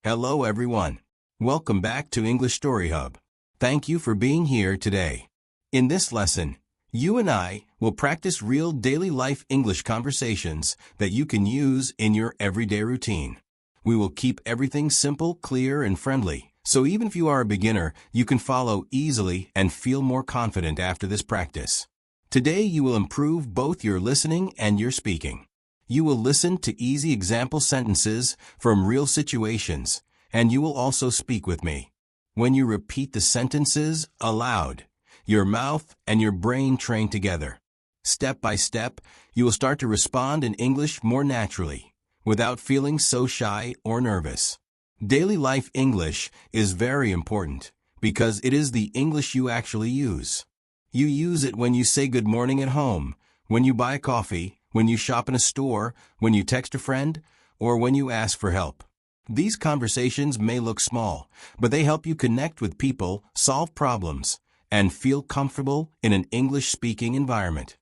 Hello everyone. Welcome back to English Story Hub. Thank you for being here today. In this lesson, you and I will practice real daily life English conversations that you can use in your everyday routine. We will keep everything simple, clear, and friendly, so even if you are a beginner, you can follow easily and feel more confident after this practice. Today you will improve both your listening and your speaking. You will listen to easy example sentences from real situations, and you will also speak with me. When you repeat the sentences aloud, your mouth and your brain train together. Step by step, you will start to respond in English more naturally, without feeling so shy or nervous. Daily life English is very important because it is the English you actually use. You use it when you say good morning at home, when you buy coffee, when you shop in a store, when you text a friend, or when you ask for help. These conversations may look small, but they help you connect with people, solve problems, and feel comfortable in an English-speaking environment.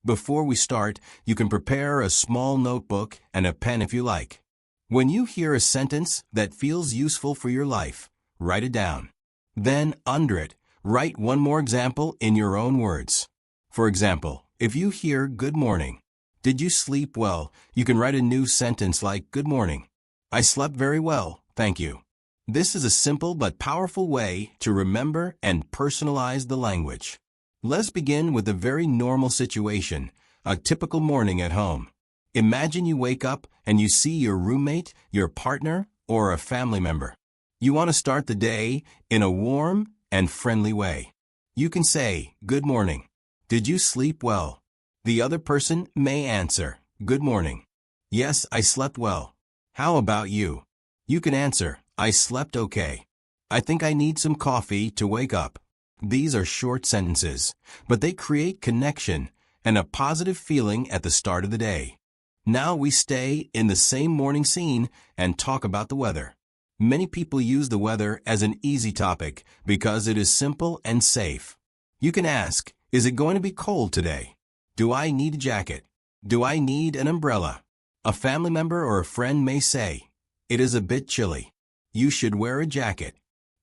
Before we start, you can prepare a small notebook and a pen if you like. When you hear a sentence that feels useful for your life, write it down. Then, under it, write one more example in your own words. For example, if you hear good morning, did you sleep well? You can write a new sentence like, good morning. I slept very well, thank you. This is a simple but powerful way to remember and personalize the language. Let's begin with a very normal situation, a typical morning at home. Imagine you wake up and you see your roommate, your partner, or a family member. You want to start the day in a warm and friendly way. You can say, good morning. Did you sleep well? The other person may answer, good morning. Yes, I slept well. How about you? You can answer, I slept okay. I think I need some coffee to wake up. These are short sentences, but they create connection and a positive feeling at the start of the day. Now we stay in the same morning scene and talk about the weather. Many people use the weather as an easy topic because it is simple and safe. You can ask, is it going to be cold today? Do I need a jacket? Do I need an umbrella? A family member or a friend may say, it is a bit chilly. You should wear a jacket.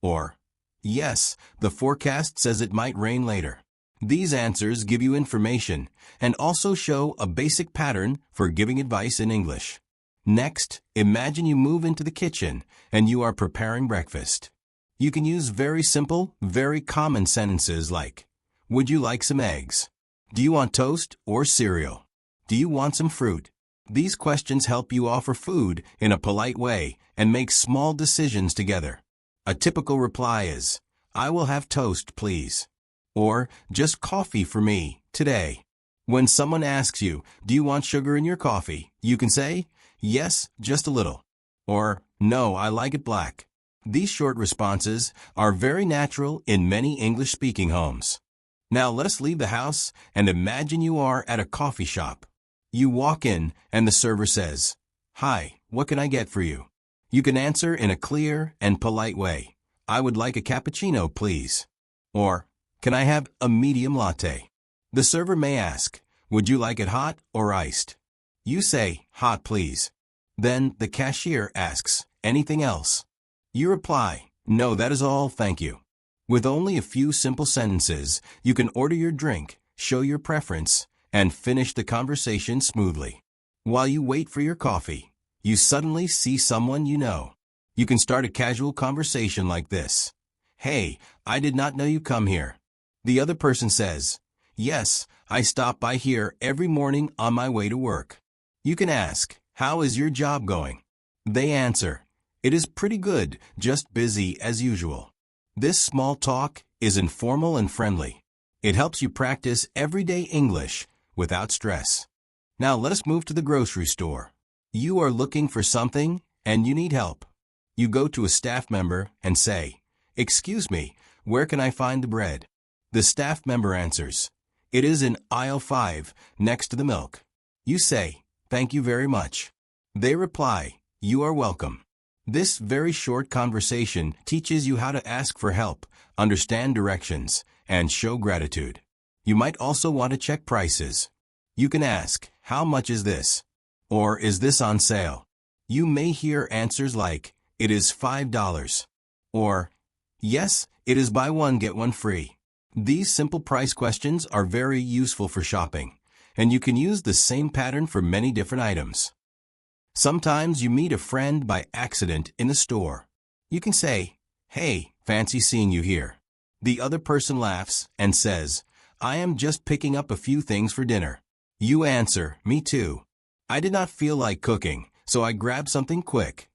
Or, yes, the forecast says it might rain later. These answers give you information and also show a basic pattern for giving advice in English. Next, imagine you move into the kitchen and you are preparing breakfast. You can use very simple, very common sentences like, would you like some eggs? Do you want toast or cereal? Do you want some fruit? These questions help you offer food in a polite way and make small decisions together. A typical reply is, I will have toast, please. Or, just coffee for me, today. When someone asks you, do you want sugar in your coffee? You can say, yes, just a little. Or, no, I like it black. These short responses are very natural in many English-speaking homes. Now let us leave the house and imagine you are at a coffee shop. You walk in and the server says, hi, what can I get for you? You can answer in a clear and polite way. I would like a cappuccino, please. Or, can I have a medium latte? The server may ask, would you like it hot or iced? You say, hot, please. Then the cashier asks, anything else? You reply, no, that is all, thank you. With only a few simple sentences, you can order your drink, show your preference, and finish the conversation smoothly. While you wait for your coffee, you suddenly see someone you know. You can start a casual conversation like this. Hey, I did not know you come here. The other person says, yes, I stop by here every morning on my way to work. You can ask, how is your job going? They answer, it is pretty good, just busy as usual. This small talk is informal and friendly. It helps you practice everyday English without stress. Now let us move to the grocery store. You are looking for something and you need help. You go to a staff member and say, excuse me, where can I find the bread? The staff member answers, it is in aisle 5, next to the milk. You say, thank you very much. They reply, you are welcome. This very short conversation teaches you how to ask for help, understand directions, and show gratitude. You might also want to check prices. You can ask, how much is this? Or is this on sale? You may hear answers like, it is $5. Or, yes, it is buy one get one free. These simple price questions are very useful for shopping, and you can use the same pattern for many different items. Sometimes you meet a friend by accident in the store. You can say, "Hey, fancy seeing you here." The other person laughs and says, "I am just picking up a few things for dinner." You answer, "Me too. I did not feel like cooking, so I grabbed something quick."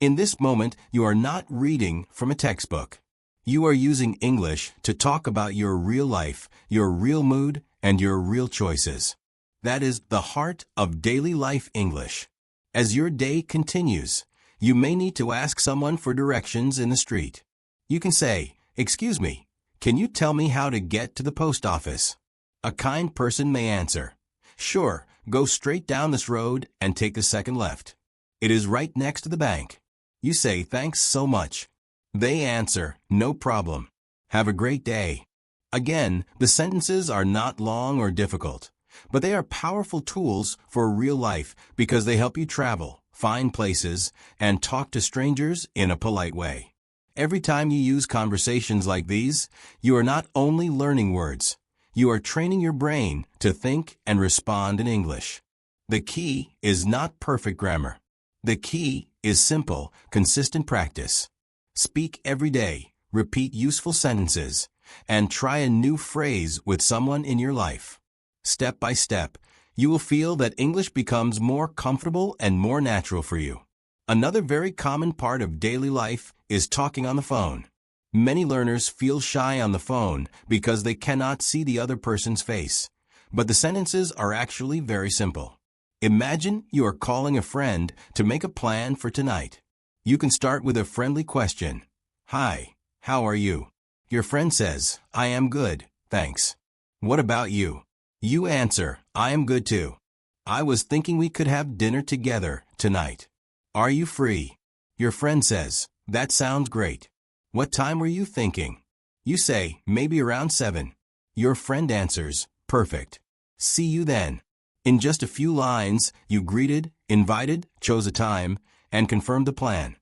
In this moment, you are not reading from a textbook. You are using English to talk about your real life, your real mood, and your real choices. That is the heart of daily life English. As your day continues, you may need to ask someone for directions in the street. You can say, "Excuse me, can you tell me how to get to the post office?" A kind person may answer, "Sure, go straight down this road and take the second left. It is right next to the bank." You say, "Thanks so much." They answer, "No problem. Have a great day." Again, the sentences are not long or difficult, but they are powerful tools for real life because they help you travel, find places, and talk to strangers in a polite way. Every time you use conversations like these, you are not only learning words, you are training your brain to think and respond in English. The key is not perfect grammar. The key is simple, consistent practice. Speak every day, repeat useful sentences, and try a new phrase with someone in your life. Step by step, you will feel that English becomes more comfortable and more natural for you. Another very common part of daily life is talking on the phone. Many learners feel shy on the phone because they cannot see the other person's face, but the sentences are actually very simple. Imagine you are calling a friend to make a plan for tonight. You can start with a friendly question. "Hi, how are you?" Your friend says, "I am good, thanks. What about you?" You answer, "I am good too. I was thinking we could have dinner together tonight. Are you free?" Your friend says, "That sounds great. What time were you thinking?" You say, "Maybe around 7. Your friend answers, "Perfect. See you then." In just a few lines, you greeted, invited, chose a time, and confirmed the plan.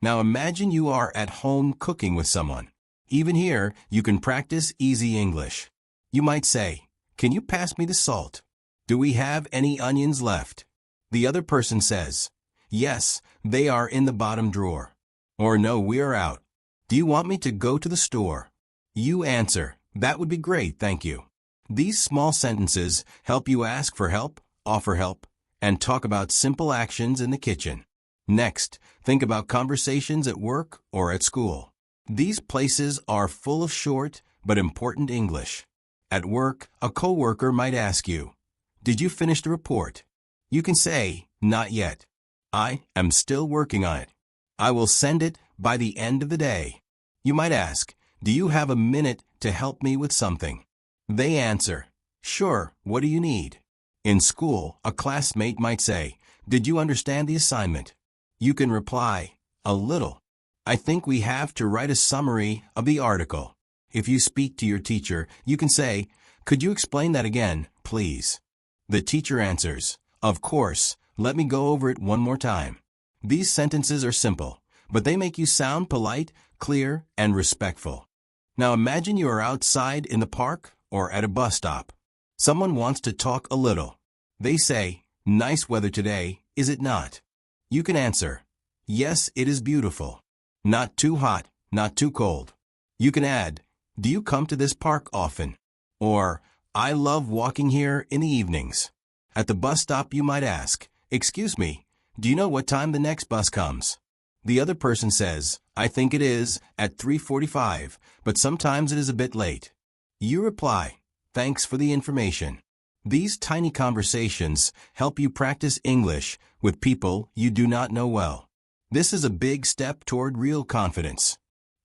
Now imagine you are at home cooking with someone. Even here, you can practice easy English. You might say, "Can you pass me the salt? Do we have any onions left?" The other person says, "Yes, they are in the bottom drawer." Or, "No, we are out. Do you want me to go to the store?" You answer, "That would be great, thank you." These small sentences help you ask for help, offer help, and talk about simple actions in the kitchen. Next, think about conversations at work or at school. These places are full of short but important English. At work, a coworker might ask you, "Did you finish the report?" You can say, "Not yet. I am still working on it. I will send it by the end of the day." You might ask, "Do you have a minute to help me with something?" They answer, "Sure, what do you need?" In school, a classmate might say, "Did you understand the assignment?" You can reply, "A little. I think we have to write a summary of the article." If you speak to your teacher, you can say, "Could you explain that again, please?" The teacher answers, "Of course, let me go over it one more time." These sentences are simple, but they make you sound polite, clear, and respectful. Now imagine you are outside in the park or at a bus stop. Someone wants to talk a little. They say, "Nice weather today, is it not?" You can answer, "Yes, it is beautiful. Not too hot, not too cold." You can add, "Do you come to this park often?" Or, "I love walking here in the evenings." At the bus stop you might ask, "Excuse me, do you know what time the next bus comes?" The other person says, "I think it is at 3:45, but sometimes it is a bit late." You reply, "Thanks for the information." These tiny conversations help you practice English with people you do not know well. This is a big step toward real confidence.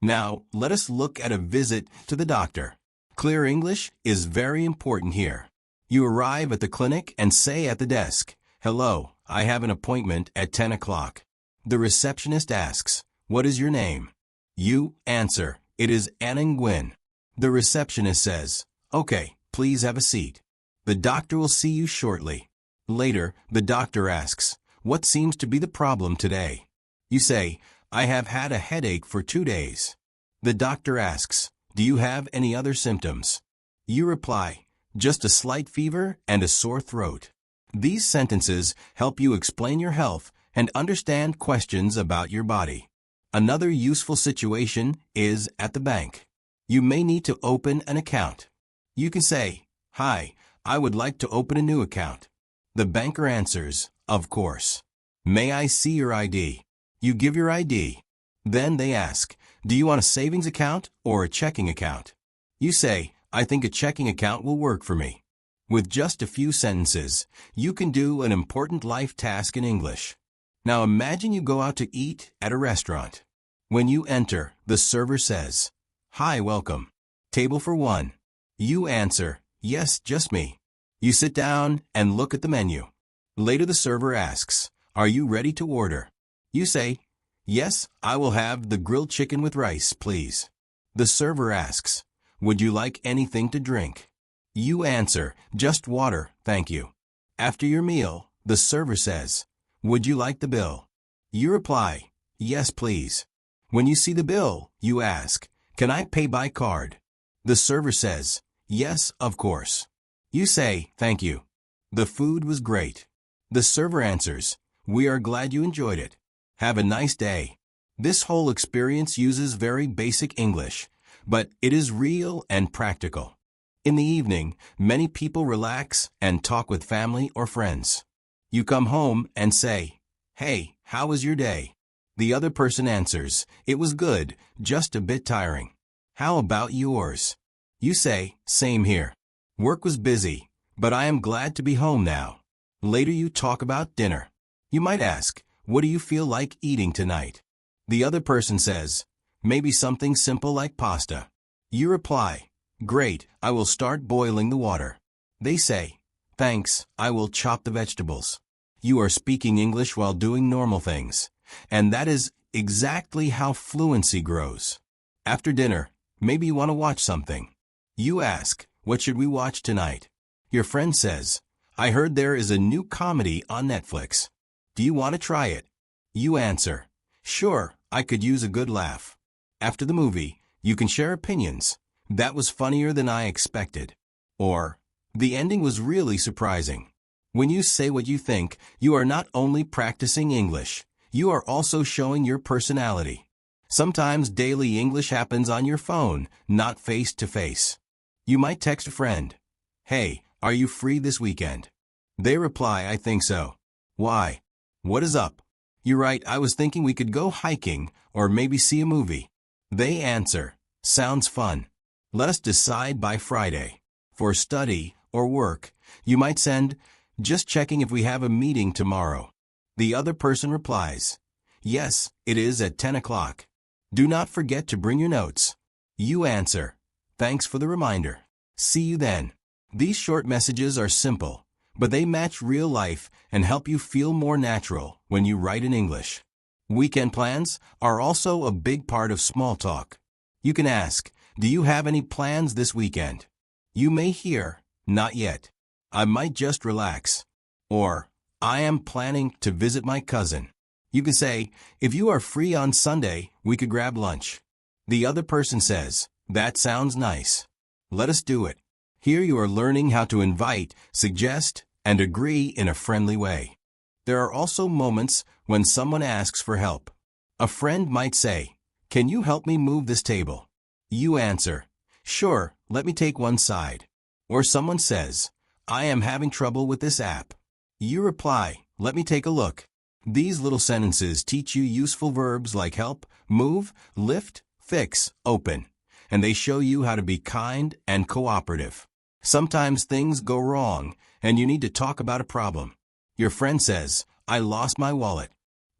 Now, let us look at a visit to the doctor. Clear English is very important here. You arrive at the clinic and say at the desk, "Hello, I have an appointment at 10 o'clock. The receptionist asks, "What is your name?" You answer, "It is Anning Gwyn." The receptionist says, "Okay, please have a seat. The doctor will see you shortly." Later, the doctor asks, "What seems to be the problem today?" You say, I have had a headache for 2 days. The doctor asks, do you have any other symptoms? You reply, just a slight fever and a sore throat. These sentences help you explain your health and understand questions about your body. Another useful situation is at the bank. You may need to open an account. You can say, "Hi, I would like to open a new account." The banker answers, "Of course. May I see your ID?" You give your ID. Then they ask, "Do you want a savings account or a checking account?" You say, "I think a checking account will work for me." With just a few sentences, you can do an important life task in English. Now imagine you go out to eat at a restaurant. When you enter, the server says, "Hi, welcome. Table for one." You answer, "Yes, just me." You sit down and look at the menu. Later the server asks, "Are you ready to order?" You say, "Yes, I will have the grilled chicken with rice, please." The server asks, "Would you like anything to drink?" You answer, "Just water, thank you." After your meal, the server says, "Would you like the bill?" You reply, "Yes, please." When you see the bill, you ask, "Can I pay by card?" The server says, "Yes, of course." You say, "Thank you. The food was great." The server answers, "We are glad you enjoyed it. Have a nice day." This whole experience uses very basic English, but it is real and practical. In the evening, many people relax and talk with family or friends. You come home and say, "Hey, how was your day?" The other person answers, "It was good, just a bit tiring." "How about yours?" You say, "Same here. Work was busy, but I am glad to be home now." Later you talk about dinner. You might ask, "What do you feel like eating tonight?" The other person says, "Maybe something simple like pasta." You reply, "Great, I will start boiling the water." They say, "Thanks, I will chop the vegetables." You are speaking English while doing normal things, and that is exactly how fluency grows. After dinner, maybe you want to watch something. You ask, "What should we watch tonight?" Your friend says, "I heard there is a new comedy on Netflix. Do you want to try it?" You answer, "Sure, I could use a good laugh." After the movie, you can share opinions. "That was funnier than I expected." Or, "The ending was really surprising." When you say what you think, you are not only practicing English, you are also showing your personality. Sometimes daily English happens on your phone, not face to face. You might text a friend, "Hey, are you free this weekend?" They reply, "I think so." "Why? What is up?" You write, "I was thinking we could go hiking or maybe see a movie." They answer, "Sounds fun. Let us decide by Friday." For study or work, you might send, "Just checking if we have a meeting tomorrow." The other person replies, "Yes, it is at 10 o'clock. Do not forget to bring your notes." You answer, "Thanks for the reminder. See you then." These short messages are simple, but they match real life and help you feel more natural when you write in English. Weekend plans are also a big part of small talk. You can ask, "Do you have any plans this weekend?" You may hear, "Not yet. I might just relax." Or, "I am planning to visit my cousin." You can say, "If you are free on Sunday, we could grab lunch." The other person says, "That sounds nice. Let us do it." Here you are learning how to invite, suggest, and agree in a friendly way. There are also moments when someone asks for help. A friend might say, "Can you help me move this table?" You answer, "Sure, let me take one side." Or someone says, "I am having trouble with this app." You reply, "Let me take a look." These little sentences teach you useful verbs like help, move, lift, fix, open, and they show you how to be kind and cooperative. Sometimes things go wrong, and you need to talk about a problem. Your friend says, "I lost my wallet."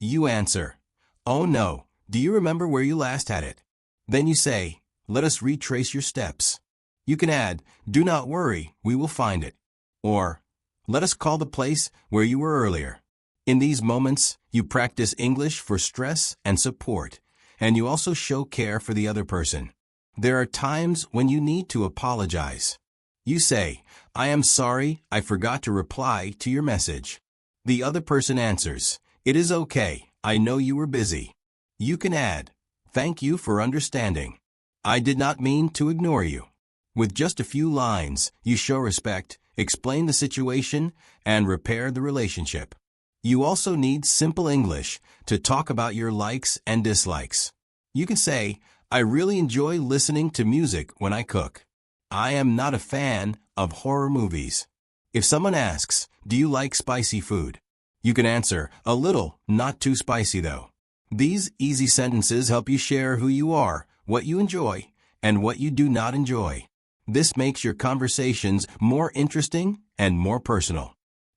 You answer, "Oh no, do you remember where you last had it?" Then you say, "Let us retrace your steps." You can add, "Do not worry, we will find it." Or, "Let us call the place where you were earlier." In these moments, you practice English for stress and support, and you also show care for the other person. There are times when you need to apologize. You say, "I am sorry, I forgot to reply to your message." The other person answers, "It is okay, I know you were busy." You can add, "Thank you for understanding. I did not mean to ignore you." With just a few lines, you show respect, explain the situation, and repair the relationship. You also need simple English to talk about your likes and dislikes. You can say, "I really enjoy listening to music when I cook. I am not a fan of horror movies." If someone asks, "Do you like spicy food?" you can answer, "A little, not too spicy though." These easy sentences help you share who you are, what you enjoy, and what you do not enjoy. This makes your conversations more interesting and more personal.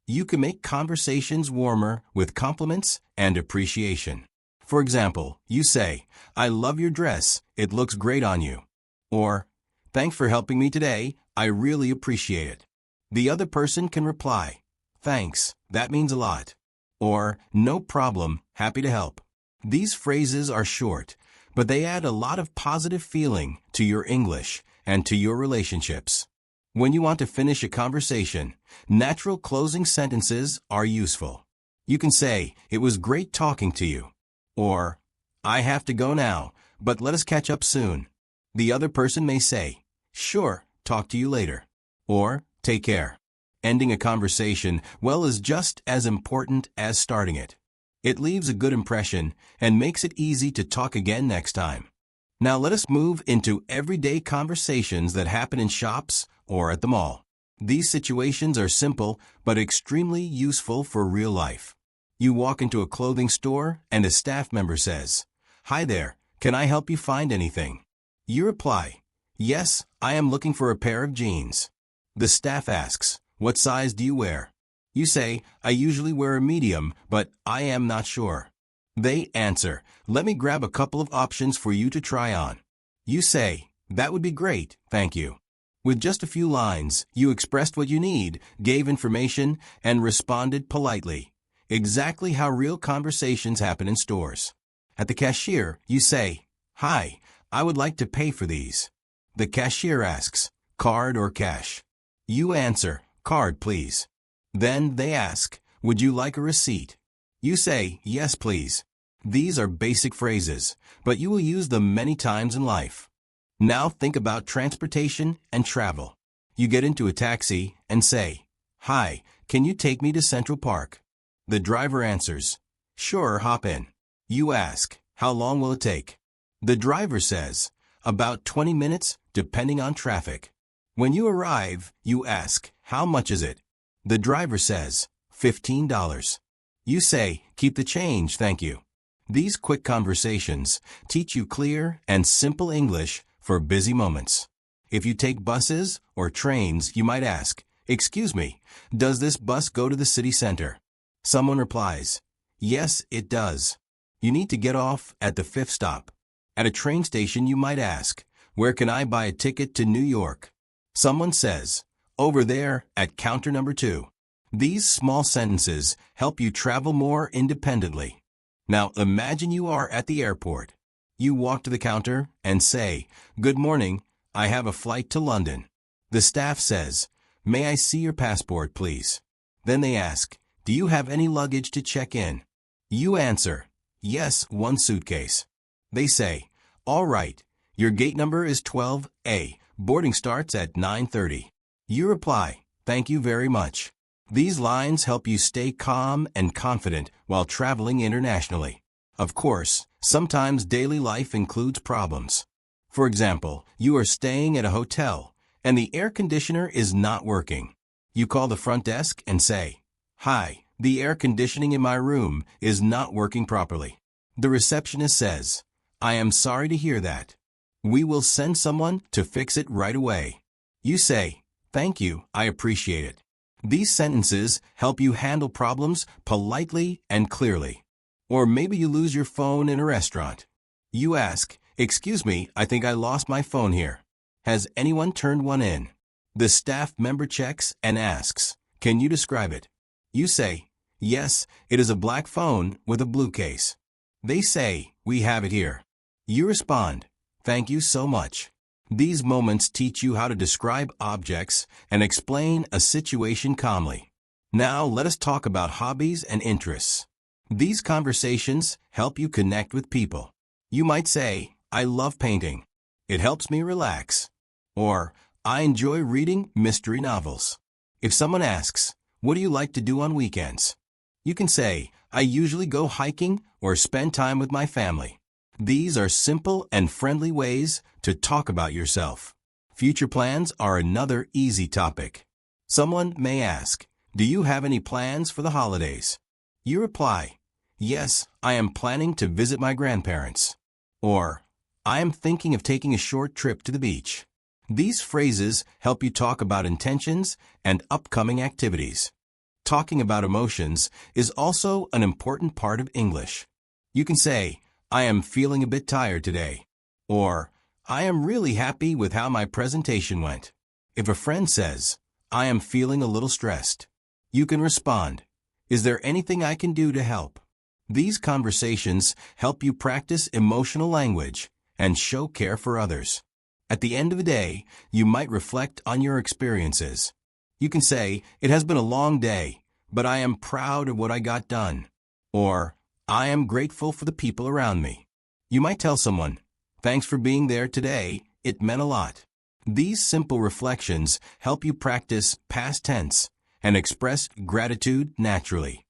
You can make conversations warmer with compliments and appreciation. For example, you say, "I love your dress, it looks great on you." Or, "Thanks for helping me today, I really appreciate it." The other person can reply, "Thanks, that means a lot." Or, "No problem, happy to help." These phrases are short, but they add a lot of positive feeling to your English and to your relationships. When you want to finish a conversation, natural closing sentences are useful. You can say, "It was great talking to you." Or, "I have to go now, but let us catch up soon." The other person may say, "Sure, talk to you later." Or, "Take care." Ending a conversation well is just as important as starting it. It leaves a good impression and makes it easy to talk again next time. Now let us move into everyday conversations that happen in shops or at the mall. These situations are simple but extremely useful for real life. You walk into a clothing store and a staff member says, "Hi there, can I help you find anything?" You reply, "Yes, I am looking for a pair of jeans." The staff asks, "What size do you wear?" You say, "I usually wear a medium, but I am not sure." They answer, "Let me grab a couple of options for you to try on." You say, "That would be great, thank you." With just a few lines, you expressed what you need, gave information, and responded politely. Exactly how real conversations happen in stores. At the cashier, you say, "Hi, I would like to pay for these." The cashier asks, "Card or cash?" You answer, "Card, please." Then they ask, "Would you like a receipt?" You say, "Yes, please." These are basic phrases, but you will use them many times in life. Now think about transportation and travel. You get into a taxi and say, "Hi, can you take me to Central Park?" The driver answers, "Sure, hop in." You ask, "How long will it take?" The driver says, "About 20 minutes, depending on traffic." When you arrive, you ask, "How much is it?" The driver says, $15. You say, "Keep the change, thank you." These quick conversations teach you clear and simple English for busy moments. If you take buses or trains, you might ask, "Excuse me, does this bus go to the city center?" Someone replies, "Yes, it does." You need to get off at the 5th stop. At a train station, you might ask, "Where can I buy a ticket to New York?" Someone says, "Over there at counter number 2. These small sentences help you travel more independently. Now imagine you are at the airport. You walk to the counter and say, "Good morning, I have a flight to London." The staff says, "May I see your passport, please?" Then they ask, "Do you have any luggage to check in?" You answer, "Yes, one suitcase." They say, "All right, your gate number is 12A. Boarding starts at 9:30. You reply, "Thank you very much." These lines help you stay calm and confident while traveling internationally. Of course, sometimes daily life includes problems. For example, you are staying at a hotel and the air conditioner is not working. You call the front desk and say, "Hi, the air conditioning in my room is not working properly." The receptionist says, "I am sorry to hear that. We will send someone to fix it right away." You say, "Thank you, I appreciate it." These sentences help you handle problems politely and clearly. Or maybe you lose your phone in a restaurant. You ask, "Excuse me, I think I lost my phone here. Has anyone turned one in?" The staff member checks and asks, "Can you describe it?" You say, "Yes, it is a black phone with a blue case." They say, "We have it here." You respond, "Thank you so much." These moments teach you how to describe objects and explain a situation calmly. Now let us talk about hobbies and interests. These conversations help you connect with people. You might say, I love painting. It helps me relax. Or, I enjoy reading mystery novels. If someone asks, what do you like to do on weekends? You can say, I usually go hiking or spend time with my family. These are simple and friendly ways to talk about yourself. Future plans are another easy topic. Someone may ask, do you have any plans for the holidays? You reply, yes, I am planning to visit my grandparents. Or, I am thinking of taking a short trip to the beach. These phrases help you talk about intentions and upcoming activities. Talking about emotions is also an important part of English. You can say, I am feeling a bit tired today. Or, I am really happy with how my presentation went. If a friend says, I am feeling a little stressed, you can respond, is there anything I can do to help? These conversations help you practice emotional language and show care for others. At the end of the day, you might reflect on your experiences. You can say, it has been a long day, but I am proud of what I got done. Or, I am grateful for the people around me. You might tell someone, thanks for being there today, it meant a lot. These simple reflections help you practice past tense and express gratitude naturally.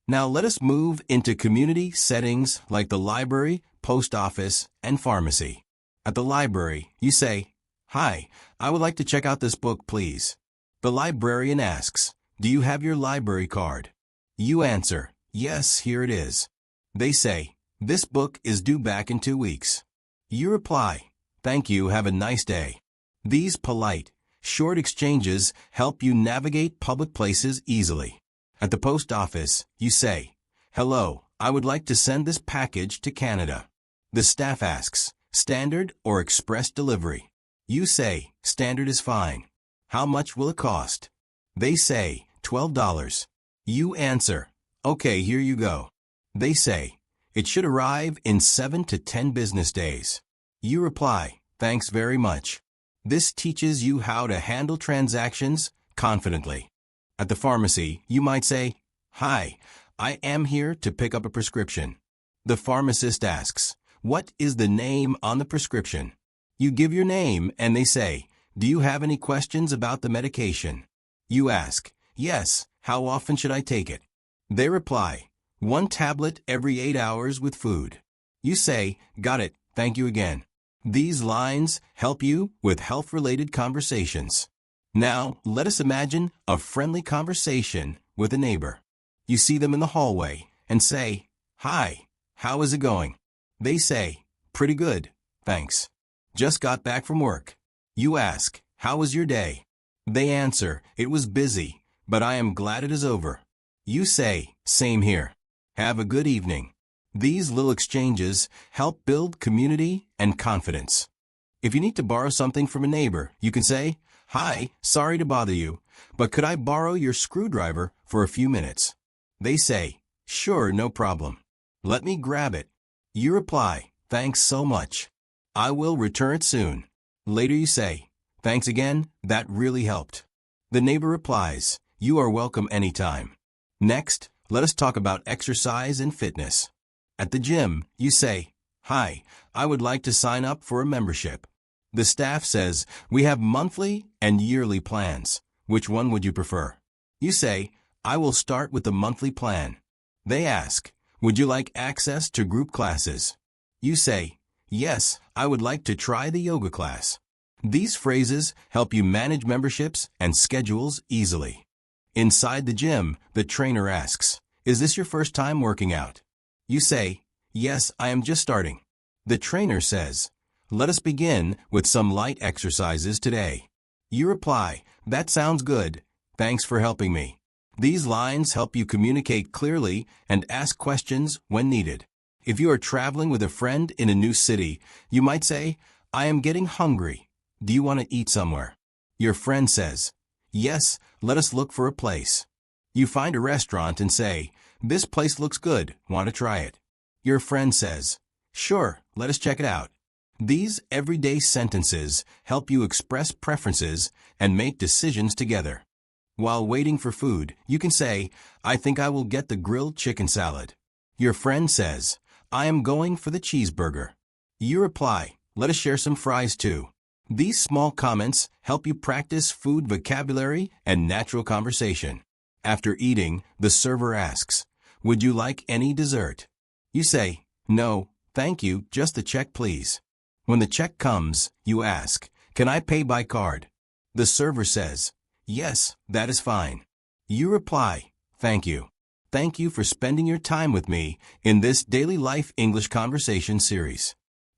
Now let us move into community settings like the library, post office, and pharmacy. At the library, you say, hi, I would like to check out this book, please. The librarian asks, do you have your library card? You answer, yes, here it is. They say, this book is due back in 2 weeks. You reply, thank you, have a nice day. These polite, short exchanges help you navigate public places easily. At the post office, you say, hello, I would like to send this package to Canada. The staff asks, standard or express delivery? You say, standard is fine. How much will it cost? They say, $12. You answer, okay, here you go. They say, it should arrive in 7 to 10 business days. You reply, thanks very much. This teaches you how to handle transactions confidently. At the pharmacy, you might say, hi, I am here to pick up a prescription. The pharmacist asks, what is the name on the prescription? You give your name and they say, do you have any questions about the medication? You ask, yes, how often should I take it? They reply, 1 tablet every 8 hours with food. You say, got it, thank you again. These lines help you with health-related conversations. Now, let us imagine a friendly conversation with a neighbor. You see them in the hallway and say, hi, how is it going? They say, pretty good, thanks. Just got back from work. You ask, how was your day? They answer, it was busy, but I am glad it is over. You say, same here. Have a good evening. These little exchanges help build community and confidence. If you need to borrow something from a neighbor, you can say, hi, sorry to bother you, but could I borrow your screwdriver for a few minutes? They say, sure, no problem. Let me grab it. You reply, thanks so much. I will return it soon. Later you say, thanks again, that really helped. The neighbor replies, you are welcome anytime. Next, let us talk about exercise and fitness. At the gym, you say, hi, I would like to sign up for a membership. The staff says, we have monthly and yearly plans. Which one would you prefer? You say, I will start with the monthly plan. They ask, would you like access to group classes? You say, yes, I would like to try the yoga class. These phrases help you manage memberships and schedules easily. Inside the gym, the trainer asks, is this your first time working out? You say, yes, I am just starting. The trainer says, let us begin with some light exercises today. You reply, that sounds good. Thanks for helping me. These lines help you communicate clearly and ask questions when needed. If you are traveling with a friend in a new city, you might say, I am getting hungry. Do you want to eat somewhere? Your friend says, yes, let us look for a place. You find a restaurant and say, this place looks good, want to try it? Your friend says, sure, let us check it out. These everyday sentences help you express preferences and make decisions together. While waiting for food, you can say, I think I will get the grilled chicken salad. Your friend says, I am going for the cheeseburger. You reply, "Let us share some fries too." These small comments help you practice food vocabulary and natural conversation. After eating, the server asks, "Would you like any dessert?" You say, "No, thank you, just a check please." When the check comes, you ask, "Can I pay by card?" The server says, "Yes, that is fine." You reply, "Thank you. Thank you for spending your time with me in this daily life English conversation series."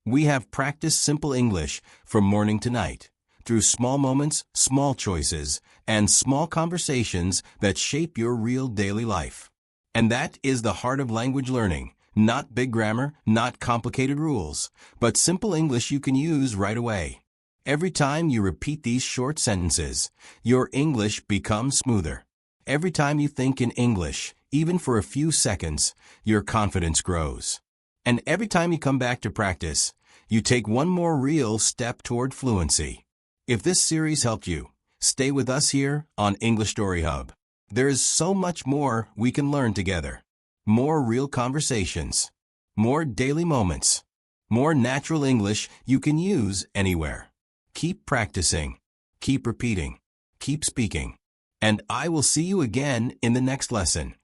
We have practiced simple English from morning to night, through small moments, small choices, and small conversations that shape your real daily life. And that is the heart of language learning. Not big grammar, not complicated rules, but simple English you can use right away. Every time you repeat these short sentences, your English becomes smoother. Every time you think in English, even for a few seconds, your confidence grows. And every time you come back to practice, you take one more real step toward fluency. If this series helped you, stay with us here on English Story Hub. There is so much more we can learn together. More real conversations, more daily moments, more natural English you can use anywhere. Keep practicing, keep repeating, keep speaking, and I will see you again in the next lesson.